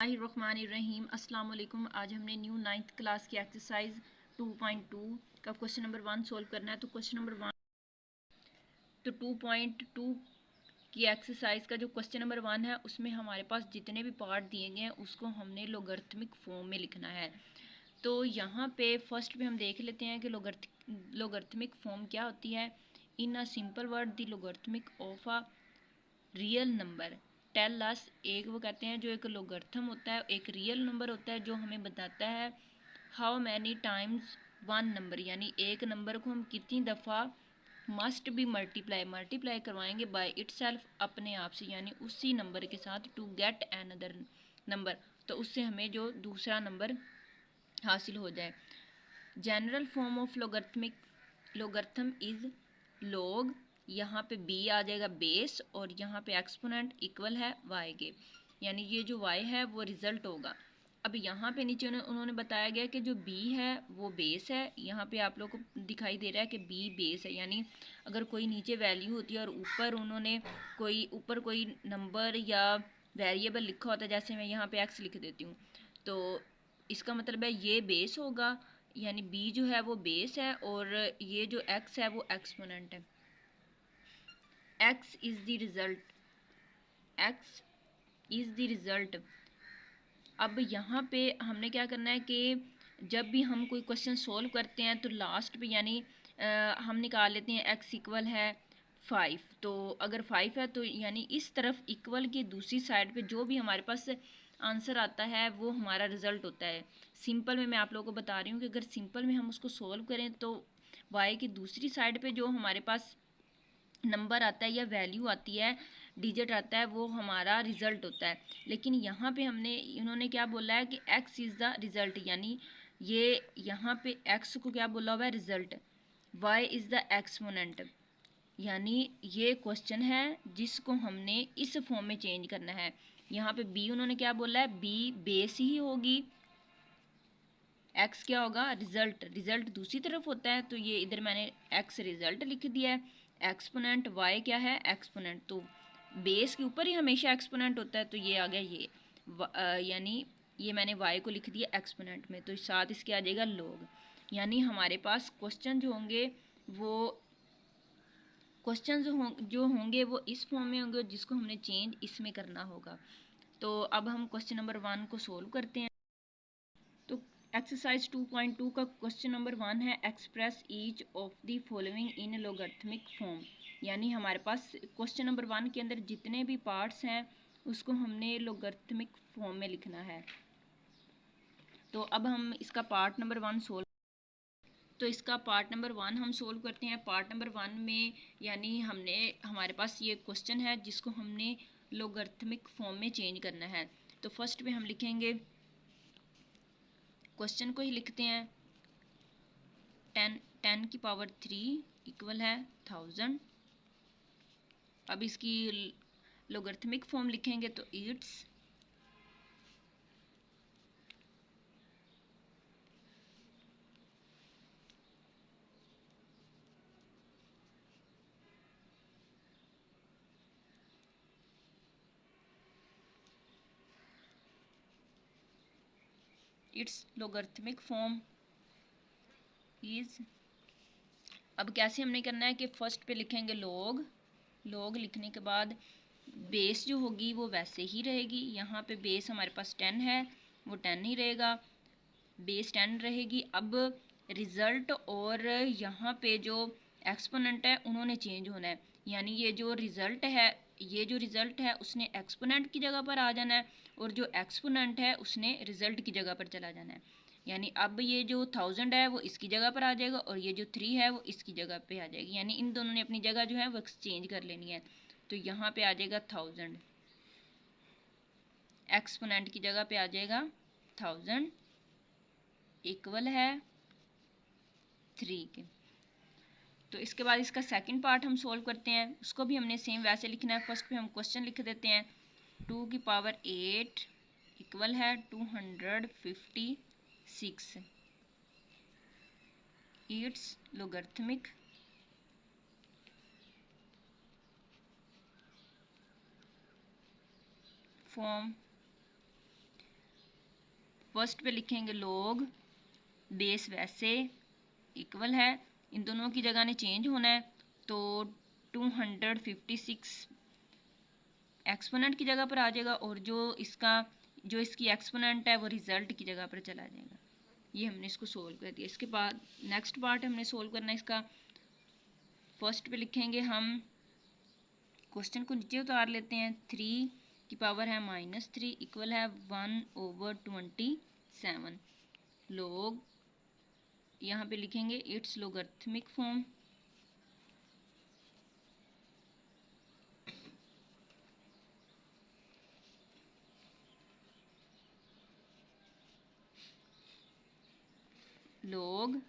रहीम अस्सलाम वालेकुम। आज हमने न्यू 9th क्लास की एक्सरसाइज 2.2 का क्वेश्चन नंबर 1 सोल्व करना है। तो क्वेश्चन नंबर 2.2 की एक्सरसाइज का जो क्वेश्चन नंबर 1 है उसमें हमारे पास जितने भी पार्ट दिए गए हैं उसको हमने लोगरिथमिक फॉर्म में लिखना है। तो यहाँ पे फर्स्ट पे हम देख लेते हैं कि लोगरिथमिक फॉर्म क्या होती है। In a simple word the logarithmic of a real number tell us, एक वो कहते हैं जो एक लोगरिथम होता है, एक रियल नंबर होता है जो हमें बताता है how many times one number, यानी एक नंबर को हम कितनी दफ़ा मस्ट बी मल्टीप्लाई करवाएंगे बाय इटसेल्फ, अपने आप से, यानी उसी नंबर के साथ, टू गेट अनदर नंबर, तो उससे हमें जो दूसरा नंबर हासिल हो जाए। General form of logarithm is log, यहाँ पे b आ जाएगा बेस, और यहाँ पे एक्सपोनेंट इक्वल है y के, यानी ये जो y है वो रिजल्ट होगा। अब यहाँ पे नीचे उन्होंने बताया गया कि जो b है वो बेस है। यहाँ पे आप लोग को दिखाई दे रहा है कि b बेस है, यानी अगर कोई नीचे वैल्यू होती है और ऊपर उन्होंने कोई नंबर या वेरिएबल लिखा होता है, जैसे मैं यहाँ पे x लिख देती हूँ, तो इसका मतलब है ये बेस होगा, यानी b जो है वो बेस है और ये जो x है वो एक्सपोनेंट है। x is the result, x is the result. अब यहाँ पे हमने क्या करना है कि जब भी हम कोई क्वेश्चन सोल्व करते हैं तो लास्ट पे यानी हम निकाल लेते हैं x इक्वल है 5। तो अगर 5 है तो यानी इस तरफ इक्वल की दूसरी साइड पे जो भी हमारे पास आंसर आता है वो हमारा रिजल्ट होता है। सिंपल में मैं आप लोगों को बता रही हूँ कि अगर सिंपल में हम उसको सोल्व करें तो y की दूसरी साइड पे जो हमारे पास नंबर आता है या वैल्यू आती है, डिजिट आता है, वो हमारा रिजल्ट होता है। लेकिन यहाँ पे इन्होंने क्या बोला है कि x इज़ द रिजल्ट, यानी ये यहाँ पे x को क्या बोला हुआ है, result, y is the exponent, यानी ये क्वेश्चन है जिसको हमने इस फॉर्म में चेंज करना है। यहाँ पे b उन्होंने क्या बोला है, b बेस ही होगी, x क्या होगा, रिजल्ट दूसरी तरफ होता है, तो ये इधर मैंने x रिजल्ट लिख दिया है। एक्सपोनेंट y क्या है, एक्सपोनेंट, तो बेस के ऊपर ही हमेशा एक्सपोनेंट होता है, तो ये आ गया ये यानी ये मैंने y को लिख दिया एक्सपोनेंट में, तो साथ इसके आ जाएगा log। यानी हमारे पास क्वेश्चन जो होंगे वो इस फॉर्म में होंगे जिसको हमने चेंज इसमें करना होगा। तो अब हम क्वेश्चन नंबर 1 को सोल्व करते हैं। तो एक्सरसाइज 2.2 का क्वेश्चन नंबर 1 है express each of the following in logarithmic form, यानी हमारे पास क्वेश्चन नंबर 1 के अंदर जितने भी पार्ट्स हैं उसको हमने लोगरिथमिक फॉर्म में लिखना है। तो अब हम इसका पार्ट नंबर 1 सोल्व, तो इसका पार्ट नंबर 1 हम सोल्व करते हैं। पार्ट नंबर 1 में यानी हमारे पास ये क्वेश्चन है जिसको हमने लोगरिथमिक फॉर्म में चेंज करना है। तो फर्स्ट पे हम लिखेंगे, क्वेश्चन को ही लिखते हैं, 10 की पावर 3 इक्वल है 1000। अब इसकी लोगरिथमिक फॉर्म लिखेंगे तो इट्स लोगरिथमिक फॉर्म इज, अब कैसे हमने करना है कि फर्स्ट पे लिखेंगे लॉग लिखने के बाद बेस जो होगी वो वैसे ही रहेगी। यहाँ पे बेस हमारे पास 10 है, वो 10 ही रहेगा, बेस 10 रहेगी। अब रिज़ल्ट और यहाँ पे जो एक्सपोनेंट है उन्होंने चेंज होना है, यानी ये जो रिज़ल्ट है उसने एक्सपोनेंट की जगह पर आ जाना है, और जो एक्सपोनेंट है उसने रिज़ल्ट की जगह पर चला जाना है। यानी अब ये जो 1000 है वो इसकी जगह पर आ जाएगा और ये जो 3 है वो इसकी जगह पे आ जाएगी, यानी इन दोनों ने अपनी जगह जो है वो एक्सचेंज कर लेनी है। तो यहाँ पे आ जाएगा 1000, एक्सपोनेंट की जगह पे आ जाएगा 1000 इक्वल है 3 के। तो इसके बाद इसका सेकंड पार्ट हम सोल्व करते हैं, उसको भी हमने सेम वैसे लिखना है। फर्स्ट पे हम क्वेश्चन लिख देते हैं, 2 की पावर 8 इक्वल है 256, इट्स लोगरिथमिक फॉर्म फर्स्ट पे लिखेंगे लोग बेस वैसे इक्वल है, इन दोनों की जगह ने चेंज होना है, तो 256 एक्सपोनेंट की जगह पर आ जाएगा और जो इसकी एक्सपोनेंट है वो रिजल्ट की जगह पर चला जाएगा। ये हमने इसको सोल्व कर दिया। इसके बाद नेक्स्ट पार्ट हमने सोल्व करना है इसका। फर्स्ट पे लिखेंगे हम, क्वेश्चन को नीचे उतार लेते हैं, 3 की पावर है -3 इक्वल है 1/27। लोग यहाँ पे लिखेंगे इट्स लोगरिथमिक फॉर्म। लोग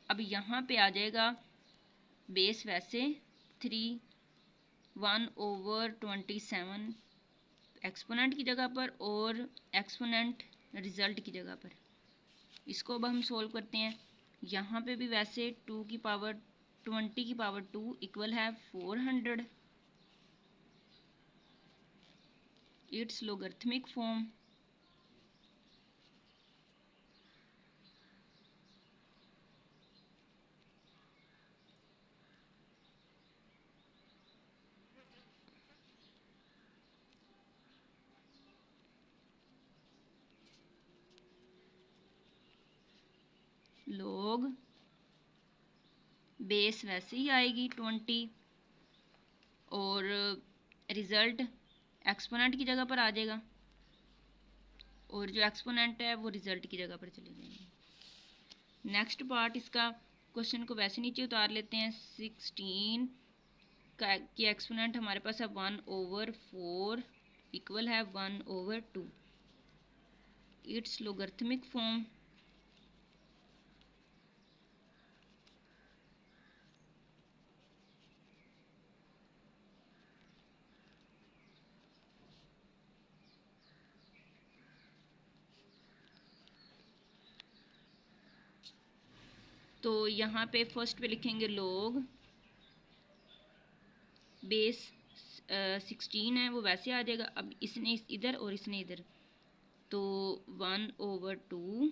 अब यहाँ पे आ जाएगा बेस वैसे 3 1/27 एक्सपोनेंट की जगह पर और एक्सपोनेंट रिजल्ट की जगह पर। इसको अब हम सोल्व करते हैं। यहाँ पे भी वैसे 2 की पावर 20 की पावर 2 इक्वल है 400। It's logarithmic form. लोग बेस वैसे ही आएगी 20 और रिजल्ट एक्सपोनेंट की जगह पर आ जाएगा और जो एक्सपोनेंट है वो रिजल्ट की जगह पर चले जाएंगे। नेक्स्ट पार्ट इसका, क्वेश्चन को वैसे नीचे उतार लेते हैं। 16 की एक्सपोनेंट हमारे पास है 1/4 इक्वल है 1/2। It's logarithmic form. तो यहाँ पे फर्स्ट पे लिखेंगे लोग बेस 16 है वो वैसे आ जाएगा। अब इसने इधर और इसने इधर, तो 1/2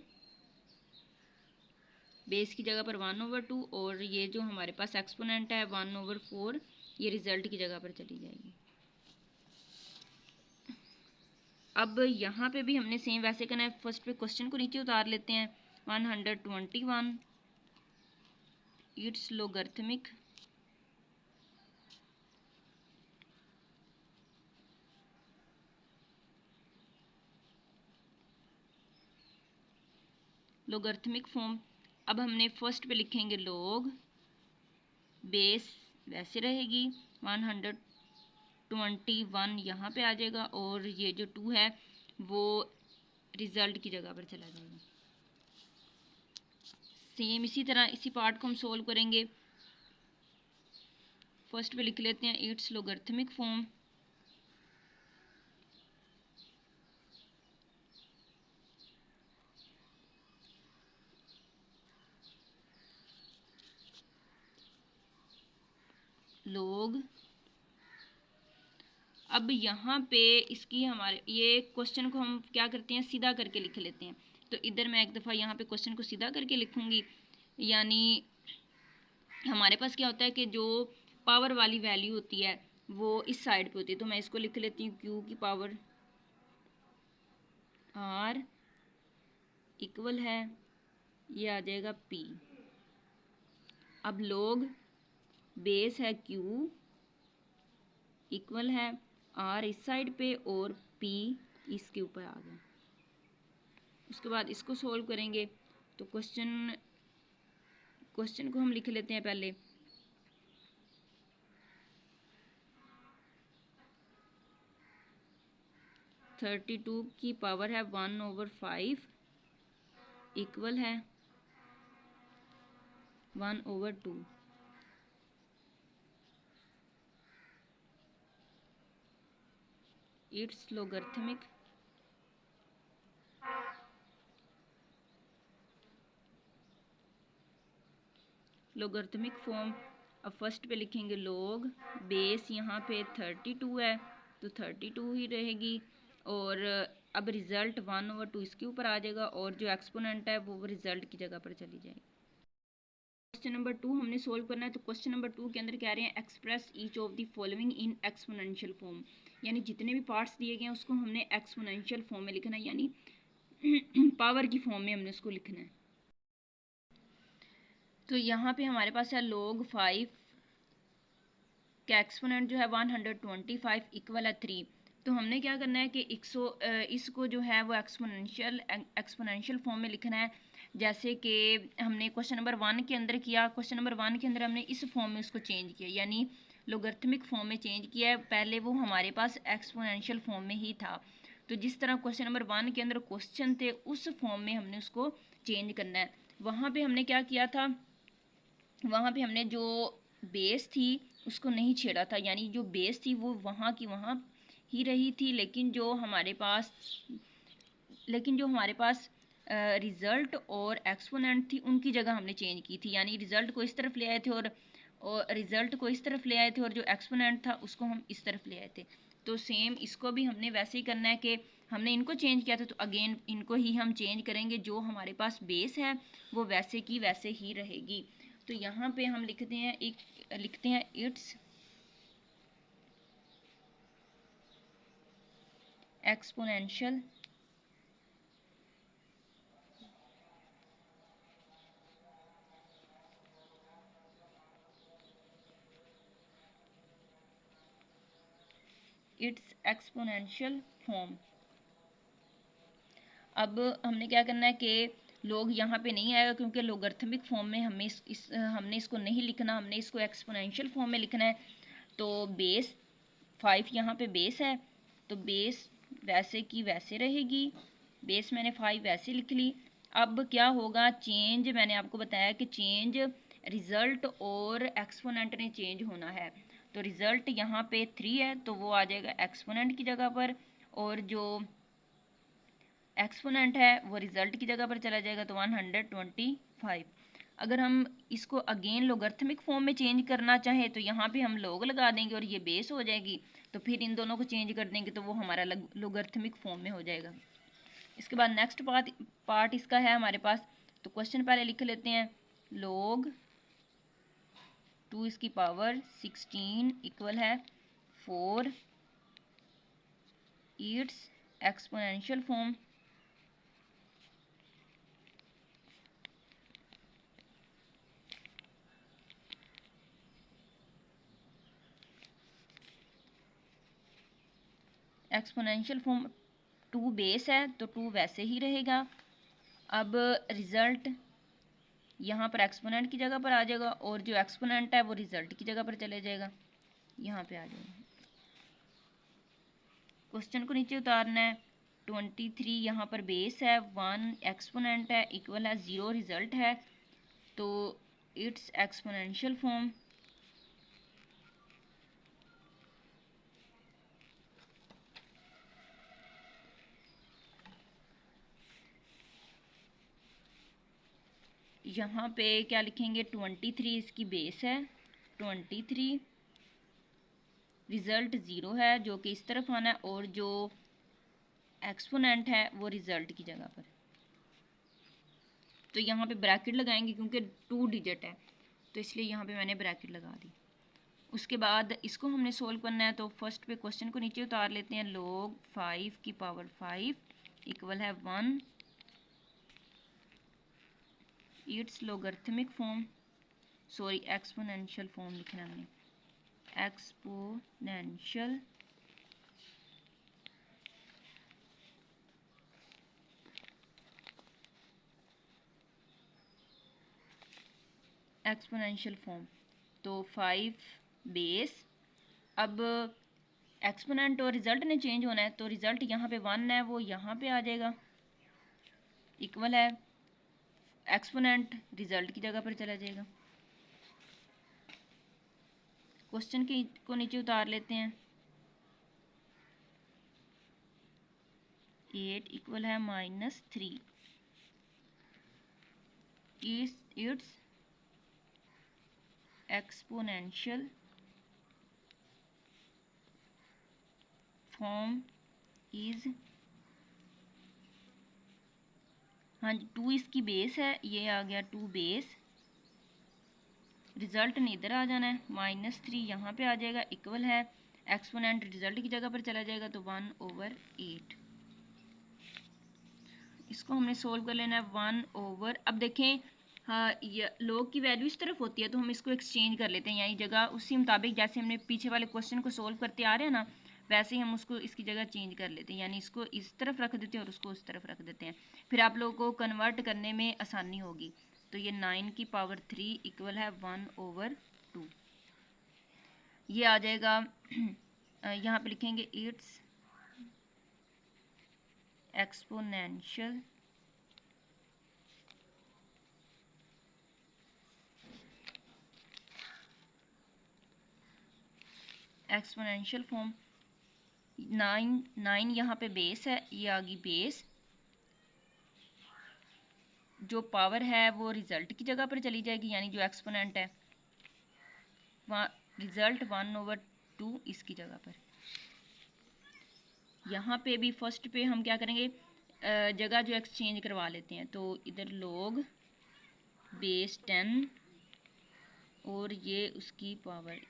बेस की जगह पर 1/2 और ये जो हमारे पास एक्सपोनेंट है 1/4 ये रिजल्ट की जगह पर चली जाएगी। अब यहाँ पे भी हमने सेम वैसे करना है। फर्स्ट पे क्वेश्चन को नीचे उतार लेते हैं। 121 इट्स लोगरिथमिक। Logarithmic form. अब हमने फर्स्ट पे लिखेंगे लोग बेस वैसे रहेगी 121 यहाँ पे आ जाएगा और ये जो 2 है वो रिजल्ट की जगह पर चला जाएगा। सेम इसी तरह इसी पार्ट को हम सोल्व करेंगे। फर्स्ट पे लिख लेते हैं इट्स लोगरिथमिक फॉर्म। लोग अब यहाँ पे इसकी हमारे ये क्वेश्चन को हम क्या करते हैं, सीधा करके लिख लेते हैं। तो इधर मैं एक दफ़ा यहाँ पे क्वेश्चन को सीधा करके लिखूँगी, यानी हमारे पास क्या होता है कि जो पावर वाली वैल्यू होती है वो इस साइड पे होती है। तो मैं इसको लिख लेती हूँ q की पावर r इक्वल है, ये आ जाएगा p। अब लोग बेस है q इक्वल है r इस साइड पे और p इसके ऊपर आ गया। उसके बाद इसको सोल्व करेंगे। तो क्वेश्चन को हम लिख लेते हैं पहले। थर्टी टू की पावर है 1/5 इक्वल है 1/2। It's logarithmic. Logarithmic form. अब फर्स्ट पे लिखेंगे लोग बेस यहाँ पे 32 है तो 32 ही रहेगी और अब रिजल्ट 1/2 इसके ऊपर आ जाएगा और जो एक्सपोनेंट है वो रिजल्ट की जगह पर चली जाएगी। क्वेश्चन नंबर 2 हमने सोल्व करना है। तो क्वेश्चन नंबर 2 के अंदर कह रहे हैं express each of the following in exponential form, यानी जितने भी पार्ट्स दिए गए हैं उसको हमने एक्सपोनेंशियल फॉर्म में लिखना है, यानी पावर की फॉर्म में हमने उसको लिखना है। तो यहाँ पे हमारे पास है log 5 का एक्सपोनेंट जो है 125 इक्वल है 3। तो हमने क्या करना है कि इसको जो है वो एक्सपोनेंशियल फॉर्म में लिखना है, जैसे कि हमने क्वेश्चन नंबर 1 के अंदर किया। क्वेश्चन नंबर 1 के अंदर हमने इस फॉर्म में उसको चेंज किया, यानी लोगरिथमिक फॉर्म में चेंज किया है। पहले वो हमारे पास एक्सपोनेंशियल फॉर्म में ही था। तो जिस तरह क्वेश्चन नंबर 1 के अंदर क्वेश्चन थे उस फॉर्म में हमने उसको चेंज करना है। वहाँ पे हमने क्या किया था, वहाँ पे हमने जो बेस थी उसको नहीं छेड़ा था, यानी जो बेस थी वो वहाँ की वहाँ ही रही थी, लेकिन जो हमारे पास रिज़ल्ट और एक्सपोनेंट थी उनकी जगह हमने चेंज की थी, यानी रिज़ल्ट को इस तरफ ले आए थे और रिज़ल्ट को इस तरफ ले आए थे और जो एक्सपोनेंट था उसको हम इस तरफ ले आए थे। तो सेम इसको भी हमने वैसे ही करना है कि हमने इनको चेंज किया था तो अगेन इनको ही हम चेंज करेंगे। जो हमारे पास बेस है वो वैसे की वैसे ही रहेगी। तो यहाँ पे हम लिखते हैं इट्स एक्सपोनेंशियल फॉर्म। अब हमने क्या करना है कि लोग यहाँ पे नहीं आएगा क्योंकि लोगरिथमिक फॉर्म में हमने इसको नहीं लिखना, हमने इसको एक्सपोनेंशियल फॉर्म में लिखना है। तो बेस 5 यहाँ पे बेस है, तो बेस वैसे की वैसे रहेगी। बेस मैंने 5 वैसे लिख ली। अब क्या होगा, चेंज मैंने आपको बताया कि चेंज रिज़ल्ट और एक्सपोनेंट ने चेंज होना है। तो रिज़ल्ट यहाँ पे 3 है तो वो आ जाएगा एक्सपोनेंट की जगह पर, और जो एक्सपोनेंट है वो रिजल्ट की जगह पर चला जाएगा, तो 125। अगर हम इसको अगेन लोगरिथमिक फॉर्म में चेंज करना चाहें तो यहाँ पे हम लोग लगा देंगे और ये बेस हो जाएगी। तो फिर इन दोनों को चेंज कर देंगे तो वो हमारा लोगरिथमिक फॉर्म में हो जाएगा। इसके बाद नेक्स्ट पार्ट इसका है हमारे पास। तो क्वेश्चन पहले लिख लेते हैं, log 2 इसकी पावर 16 इक्वल है 4 it's exponential form. Exponential form 2 base है तो 2 वैसे ही रहेगा। अब रिज़ल्ट यहाँ पर एक्सपोनेंट की जगह पर आ जाएगा और जो एक्सपोनेंट है वो रिज़ल्ट की जगह पर चले जाएगा, यहाँ पे आ जाएगा। क्वेश्चन को नीचे उतारना है। 23 यहाँ पर बेस है, 1 एक्सपोनेंट है, इक्वल है 0 रिज़ल्ट है। तो इट्स एक्सपोनेंशियल फॉर्म यहाँ पे क्या लिखेंगे, 23 इसकी बेस है, 23 रिज़ल्ट 0 है जो कि इस तरफ आना है, और जो एक्सपोनेंट है वो रिज़ल्ट की जगह पर। तो यहाँ पे ब्रैकेट लगाएंगे क्योंकि 2 डिजिट है तो इसलिए यहाँ पे मैंने ब्रैकेट लगा दी। उसके बाद इसको हमने सोल्व करना है। तो फर्स्ट पे क्वेश्चन को नीचे उतार लेते हैं। log 5 की पावर 5 इक्वल है 1 it's logarithmic form, sorry exponential form लिखना हमने, एक्सपोनेंशियल फॉर्म। तो 5 बेस, अब एक्सपोनेंट और रिजल्ट ने चेंज होना है तो रिजल्ट यहाँ पे 1 है वो यहाँ पे आ जाएगा, इक्वल है एक्सपोनेंट रिजल्ट की जगह पर चला जाएगा। क्वेश्चन को नीचे उतार लेते हैं। 8 इक्वल है -3 इट्स एक्सपोनेंशियल फॉर्म इज हाँ जी, 2 इसकी बेस है, ये आ गया 2 बेस। रिजल्ट ने इधर आ जाना है, -3 यहाँ पे आ जाएगा, इक्वल है एक्सपोनेंट रिजल्ट की जगह पर चला जाएगा तो 1/8। इसको हमने सोल्व कर लेना है 1 अब देखें, हाँ ये लोग की वैल्यू इस तरफ होती है तो हम इसको एक्सचेंज कर लेते हैं, यानी जगह उसी मुताबिक जैसे हमने पीछे वाले क्वेश्चन को सोल्व करते आ रहे हैं ना, वैसे ही हम उसको इसकी जगह चेंज कर लेते हैं, यानी इसको इस तरफ रख देते हैं और उसको उस तरफ रख देते हैं, फिर आप लोगों को कन्वर्ट करने में आसानी होगी। तो ये 9⁻³ इक्वल है 1/2। ये आ जाएगा यहाँ पे लिखेंगे इट्स एक्सपोनेंशियल फॉर्म। 9 यहाँ पे बेस है, ये आ गई बेस, जो पावर है वो रिजल्ट की जगह पर चली जाएगी, यानी जो एक्सपोनेंट है रिजल्ट 1/2 इसकी जगह पर। यहाँ पे भी फर्स्ट पे हम क्या करेंगे, जगह जो एक्सचेंज करवा लेते हैं, तो इधर log बेस 10 और ये उसकी पावर,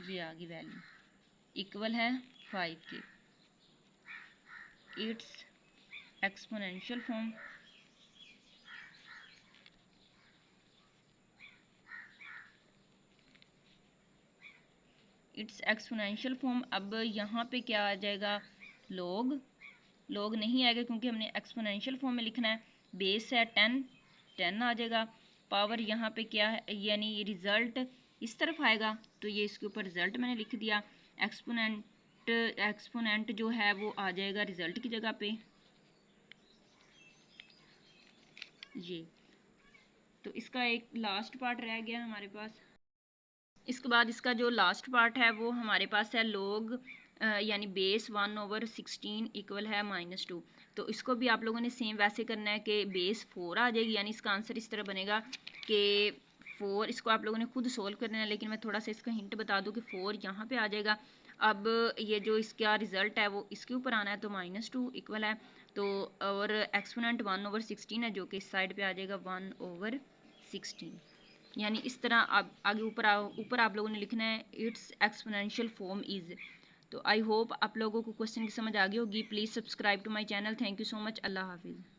ये आ गई वैल्यू, इक्वल है 5 के। इट्स एक्सपोनेंशियल फॉर्म अब यहाँ पे क्या आ जाएगा, log नहीं आएगा क्योंकि हमने एक्सपोनेंशियल फॉर्म में लिखना है। बेस है 10 आ जाएगा, पावर यहाँ पे क्या है, यानी रिजल्ट इस तरफ आएगा तो ये इसके ऊपर रिजल्ट मैंने लिख दिया। एक्सपोनेंट जो है वो आ जाएगा रिजल्ट की जगह पे, ये। तो इसका एक लास्ट पार्ट रह गया हमारे पास। इसके बाद इसका जो लास्ट पार्ट है वो हमारे पास है log यानी बेस 1/16 इक्वल है -2। तो इसको भी आप लोगों ने सेम वैसे करना है कि बेस 4 आ जाएगी, यानी इसका आंसर इस तरह बनेगा कि 4, इसको आप लोगों ने खुद सोल्व करना है, लेकिन मैं थोड़ा सा इसका हिंट बता दूं कि 4 यहाँ पे आ जाएगा। अब ये जो इसका रिजल्ट है वो इसके ऊपर आना है तो -2 इक्वल है, तो और एक्सपोनेंट 1/16 है जो कि इस साइड पे आ जाएगा 1/16, यानी इस तरह आप आगे ऊपर आप लोगों ने लिखना है इट्स एक्सपोनेंशियल फॉर्म इज। तो आई होप आप लोगों को क्वेश्चन की समझ आ गई होगी। Please subscribe to my channel. Thank you so much. अल्लाह हाफिज़।